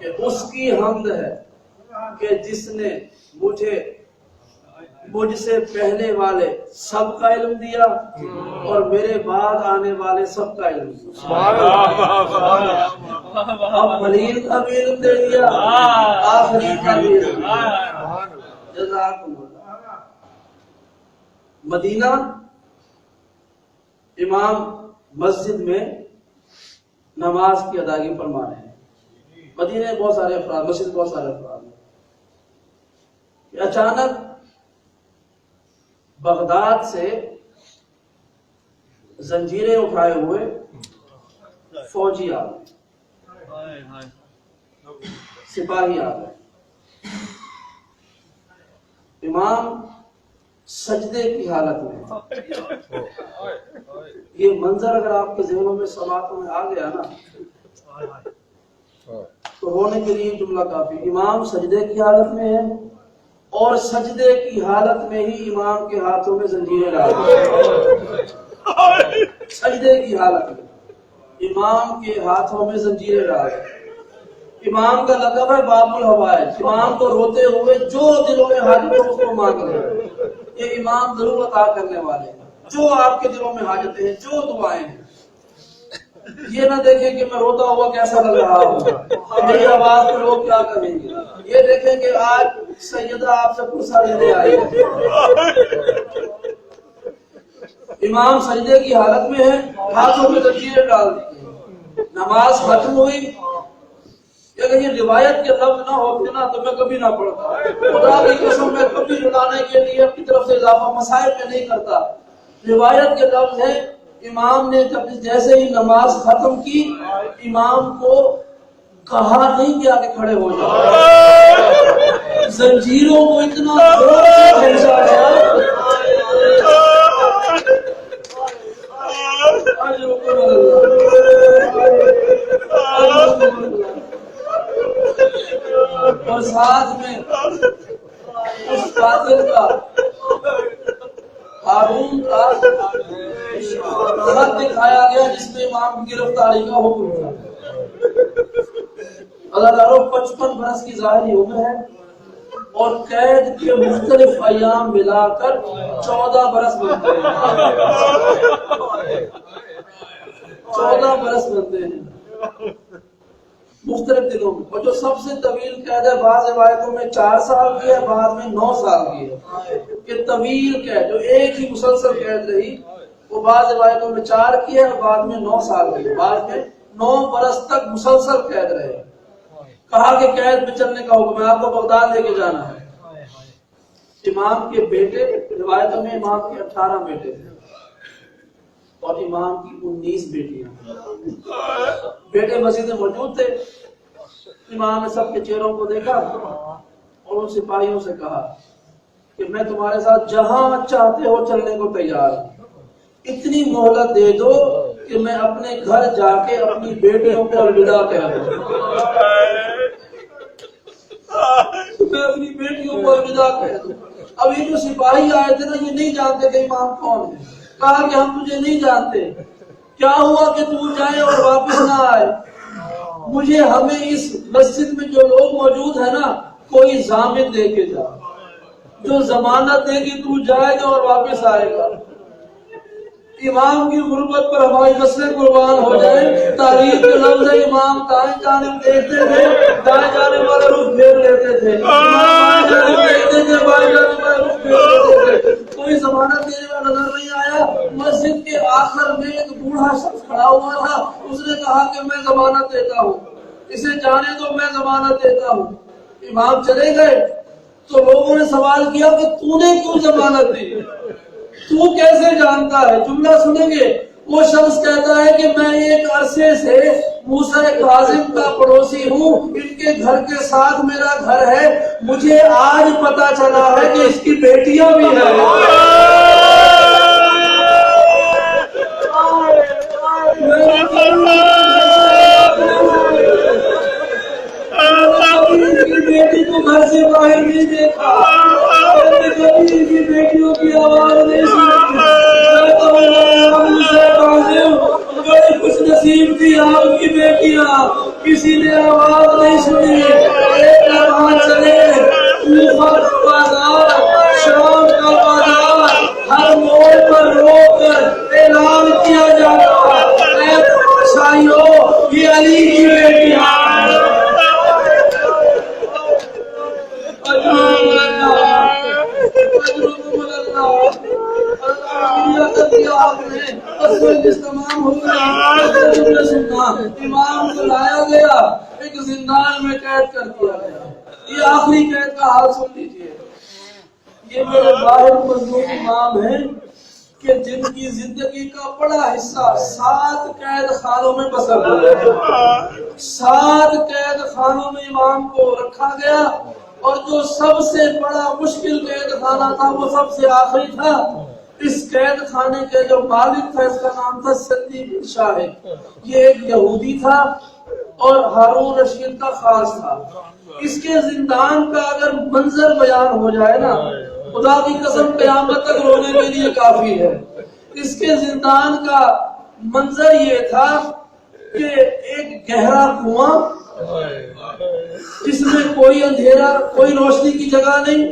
[SPEAKER 1] کہ اس کی حمد ہے کہ جس نے مجھ سے پہلے والے سب کا علم دیا اور میرے بعد آنے والے سب کا علم دیا۔
[SPEAKER 2] سبحان اللہ۔
[SPEAKER 1] اولین کا بھی علم دے دیا، آخری کا بھی علم دیا۔ جزاکم اللہ۔ مدینہ امام مسجد میں نماز کی ادائیگی فرما رہے ہیں۔ مدینہ بہت سارے افراد، مسجد بہت سارے افراد ہیں۔ اچانک بغداد سے زنجیریں اٹھائے ہوئے فوجی آ گئے، سپاہی آ گئے۔ امام سجدے کی حالت میں، یہ منظر اگر آپ کے ذہنوں میں سماعتوں میں آ گیا نا تو ہونے کے لیے جملہ کافی۔ امام سجدے کی حالت میں ہے اور سجدے کی حالت میں ہی امام کے ہاتھوں میں زنجیریں ڈال دی۔ سجدے کی حالت میں امام کے ہاتھوں میں زنجیریں ڈال دی۔ امام کا لقب ہے باب الحوائج، امام کو روتے ہوئے جو دلوں میں حاجت ہو اس کو مانگ رہے۔ یہ امام ضرور عطا کرنے والے ہیں، جو آپ کے دلوں میں حاجتیں ہیں، جو دعائیں ہیں۔ یہ نہ دیکھیں کہ میں روتا ہوا کیسا لگ رہا ہوں، میری آواز کو لوگ کیا کہیں گے۔ یہ دیکھیں کہ آج سیدہ آپ سے پرسہ لینے آئی ہے۔ امام سجدے کی حالت میں ہے، ہاتھوں میں زنجیریں ڈال دی۔ نماز ختم ہوئی۔ اگر یہ روایت کے لفظ نہ ہوتے نا تو میں کبھی نہ پڑھتا۔ خدا کی قسم میں کبھی رلانے کے لیے اپنی طرف سے اضافہ مسائل میں نہیں کرتا۔ روایت کے لفظ ہے امام نے جب جیسے ہی نماز ختم کی، امام کو کہا نہیں کہ آگے کھڑے ہو جاؤ، زنجیروں کو اتنا زور سے کھینچا گیا۔ اور ساتھ میں اس قاتل کا، ہارون کا خط دکھایا گیا جس میں امام کی گرفتاری کا حکم تھا۔ اللہ تعالیٰ 55 برس کی ظاہری عمر ہے اور قید کے مختلف ایام ملا کر 14 برس بنتے ہیں۔ 14 برس بنتے ہیں مختلف دنوں میں۔ اور جو سب سے طویل قید ہے بعض روایتوں میں 4 سال کی ہے، بعد میں 9 سال کی ہے۔ کہ طویل قید جو ایک ہی مسلسل قید رہی وہ بعض روایتوں میں 4 کی ہے اور بعد میں 9 سال کی ہے، بعد میں 9 برس تک مسلسل قید رہے۔ کہا کہ قید میں چلنے کا حکم ہے، آپ کو بغداد لے کے جانا ہے۔ امام کے بیٹے، روایتوں میں امام کے 18 بیٹے تھے اور امام کی 19 بیٹیاں۔ بیٹے مسجد میں موجود تھے۔ امام نے سب کے چہروں کو دیکھا اور ان سپاہیوں سے کہا کہ میں تمہارے ساتھ جہاں چاہتے ہو چلنے کو تیار ہوں، اتنی مہلت دے دو کہ میں اپنے گھر جا کے اپنی بیٹیوں کو الوداع کہہ دوں، میں اپنی بیٹیوں کو الوداع کہہ دوں۔ اب یہ جو سپاہی آئے تھے نا، یہ نہیں جانتے کہ امام کون ہے۔ کہا کہ ہم تجھے نہیں جانتے، کیا ہوا کہ تو جائے اور واپس نہ آئے؟ مجھے ہمیں اس مسجد میں جو لوگ موجود ہیں نا، کوئی ضامن دے کے جا، جو ضمانت دے کہ تو جائے گا اور واپس آئے گا۔ امام کی غربت پر ہماری نسلیں قربان ہو جائے۔ تاریخ کے لفظ ہے، امام دائیں جانب دیکھتے تھے، دائیں جانب والا رخ پھیر لیتے تھے، بائیں جانب دیکھتے تھے، بائیں جانب والا رخ پھیر لیتے تھے۔ کوئی ضمانت دینے والا نظر نہیں آیا۔ مسجد کے آخر میں ایک بوڑھا شخص کھڑا ہوا تھا، اس نے کہا کہ میں ضمانت دیتا ہوں، اسے جانے دو، میں ضمانت دیتا ہوں۔ امام چلے گئے تو لوگوں نے سوال کیا کہ تو نے کیوں ضمانت دی، تو کیسے جانتا ہے؟ جملہ سنیں گے، وہ شخص کہتا ہے کہ میں ایک عرصے سے موسیٰ کاظم کا پڑوسی ہوں، ان کے گھر کے ساتھ میرا گھر ہے، مجھے آج پتا چلا ہے کہ اس کی بیٹیاں بھی ہیں۔ بیٹی کو گھر سے باہر نہیں دیکھا، کبھی ان کی بیٹیوں کی آواز نہیں سنی۔ بڑی خوش نصیب تھی آپ کی بیٹیاں، کسی نے آواز نہیں سنی۔ ایک وہاں چلے، کوفہ کا بازار، شام کا بازار، ہر موڑ پر روک کر اعلان کیا جاتا، اے تماشائیوں، یہ علی کی بیٹیاں۔ امام کو لایا گیا، ایک زندان میں قید کر دیا گیا۔ یہ آخری قید کا حال سن لیجیے۔ یہ میرے باہر مظلوم امام ہیں کہ جن کی زندگی کا بڑا حصہ 7 قید خانوں میں بسر ہوا۔ 7 قید خانوں میں امام کو رکھا گیا، اور جو سب سے بڑا مشکل قید خانہ تھا وہ سب سے آخری تھا۔ اس قید خانے کے جو مالک تھا، اس کا نام تھا سندی بن شاہد۔ یہ ایک یہودی تھا اور ہارون رشید کا خاص تھا۔ اس کے زندان کا اگر منظر بیان ہو جائے نا، خدا کی قسم قیامت تک رونے کے لیے کافی ہے۔ اس کے زندان کا منظر یہ تھا کہ ایک گہرا کنواں جس میں کوئی اندھیرا، کوئی روشنی کی جگہ نہیں،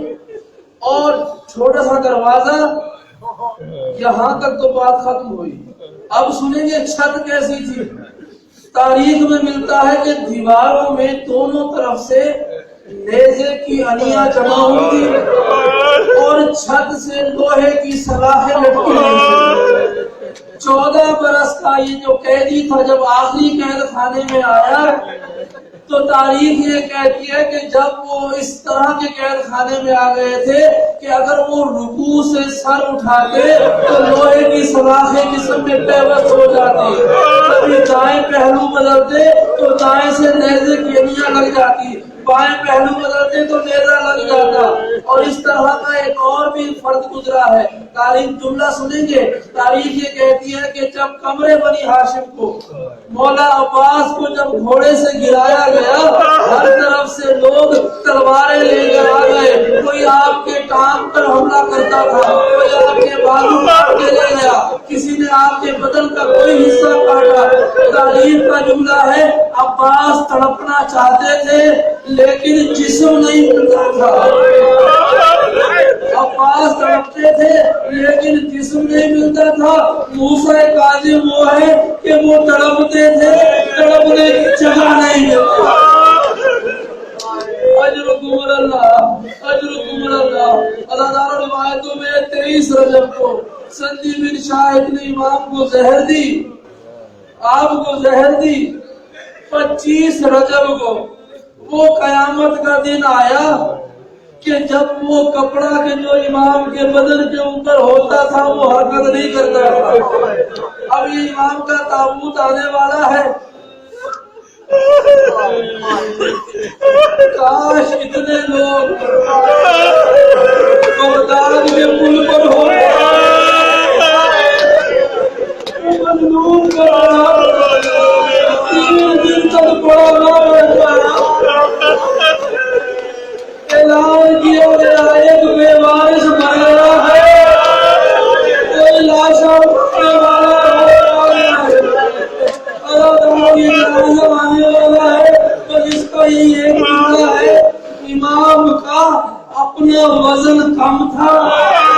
[SPEAKER 1] اور چھوٹا سا دروازہ۔ یہاں تک تو بات ختم ہوئی۔ اب سنیں گے چھت کیسی تھی۔ تاریخ میں ملتا ہے کہ دیواروں میں دونوں طرف سے نیزے کی انیاں جمع ہوئی اور چھت سے لوہے کی سلاخیں لٹکی ہوئی۔ 14 برس کا یہ جو قیدی تھا، جب آخری قید خانے میں آیا تو تاریخ یہ کہتی ہے کہ جب وہ اس طرح کے قید خانے میں آ گئے تھے کہ اگر وہ رکوع سے سر اٹھاتے تو لوہے کی سلاخیں جسم میں پیوست ہو جاتی، کبھی دائیں پہلو بدلتے تو دائیں سے نیزے کی انیاں لگ جاتی، بائیں پہلو بدلتے تو نیزہ لگ جاتا۔ اور اس طرح کا ایک اور بھی فرد گزرا ہے۔ تاریخ جملہ سنیں گے، تاریخ یہ کہتی ہے کہ جب قمر بنی ہاشم کو، مولا عباس کو جب گھوڑے سے گرایا گیا، ہر طرف سے لوگ تلواریں لے کر آ گئے۔ کوئی آپ کے ٹانگ پر حملہ کرتا تھا، کوئی آپ کے بازو کاٹ کے لے گیا، کسی نے آپ کے بدن کا کوئی حصہ کاٹا۔ تاریخ کا جملہ ہے، عباس تڑپنا چاہتے تھے لیکن جسم نہیں ملتا تھا۔ عباس تڑپتے تھے لیکن جسم نہیں ملتا تھا۔ موسیٰ کاظم وہ ہے کہ وہ تڑپتے تھے، تڑپنے کی جگہ نہیں ملتی۔ اجرکم اللہ، اجرکم اللہ۔ ازادار روایتوں میں 23 رجب کو سندی بن شاہد نے امام کو زہر دی، آپ کو زہر دی۔ 25 رجب کو وہ قیامت کا دن آیا کہ جب وہ کپڑا کہ جو امام کے بدن کے اوپر ہوتا تھا وہ حرکت نہیں کرتا تھا۔ اب یہ امام کا تابوت آنے والا ہے۔ کاش اتنے لوگ بغداد کے پل پر ہو، مظلوم کا 3 دن تک پڑا اعلان کیا گیا ایک بے وارث مر گیا ہے، کوئی لاشاں اٹھنے والا ہو رہا ہے۔ میں وزن کم تھا